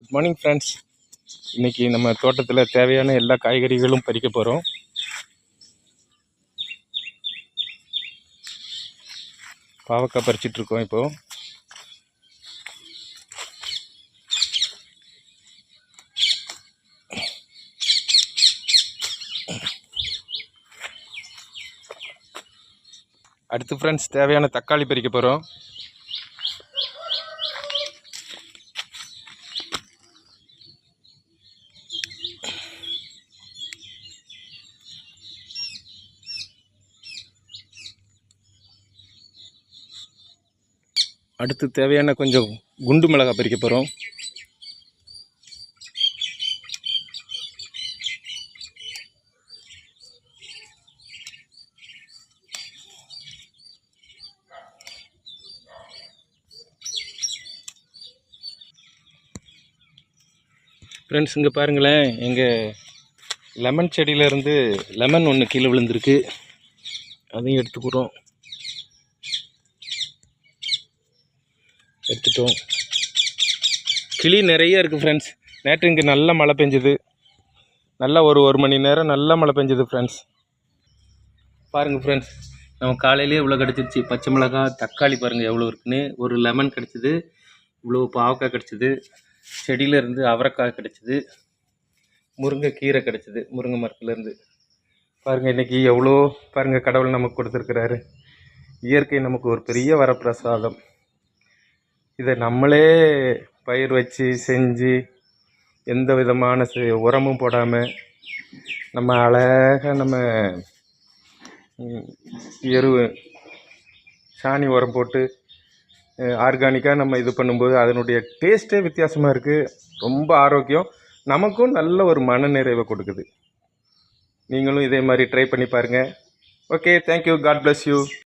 Good morning friends. இன்றைக்கி நம்ம தோட்டத்தில் தேவையான எல்லா காய்கறிகளும் பறிக்க போகிறோம். பாவக்காய் பறிச்சிட்ருக்கோம் இப்போது. அடுத்து ஃப்ரெண்ட்ஸ் தேவையான தக்காளி பறிக்க போகிறோம். அடுத்து தேவையான கொஞ்சம் குண்டு மிளகாய் பறிக்க போகிறோம். ஃப்ரெண்ட்ஸ் இங்கே பாருங்களேன், எங்கள் லெமன் செடியிலேருந்து லெமன் ஒன்று கீழே விழுந்திருக்கு. அதையும் எடுத்துக்கிறோம். எடுத்துட்டோம். கிளி நிறைய இருக்குது ஃப்ரெண்ட்ஸ். நேற்று இங்கே நல்ல மழை பெஞ்சுது. நல்லா ஒரு மணி நேரம் நல்ல மழை பெஞ்சுது ஃப்ரெண்ட்ஸ். பாருங்கள் ஃப்ரெண்ட்ஸ், நம்ம காலையிலேயே இவ்வளோ கிடச்சிருச்சு. பச்சை மிளகாய், தக்காளி பாருங்கள் எவ்வளோ இருக்குன்னு. ஒரு லெமன் கிடச்சிது, இவ்வளோ பாவக்காய் கிடச்சிது, செடியிலேருந்து அவரைக்காய் கிடச்சிது, முருங்கைக்கீரை கிடச்சிது முருங்கை மரத்துலேருந்து. பாருங்கள் இன்றைக்கி எவ்வளோ பாருங்கள் கடவுள் நமக்கு கொடுத்துருக்குறாரு. இயற்கை நமக்கு ஒரு பெரிய வரப்பிரசாதம். இதை நம்மளே பயிர் வச்சு செஞ்சு எந்த விதமான உரமும் போடாமல் நம்ம அழகாக நம்ம சாணி உரம் போட்டு ஆர்கானிக்காக நம்ம இது பண்ணும்போது அதனுடைய டேஸ்ட்டே வித்தியாசமாக இருக்குது. ரொம்ப ஆரோக்கியம், நமக்கும் நல்ல ஒரு மன நிறைவை கொடுக்குது. நீங்களும் இதே மாதிரி ட்ரை பண்ணி பாருங்கள். Okay, thank you, God bless you.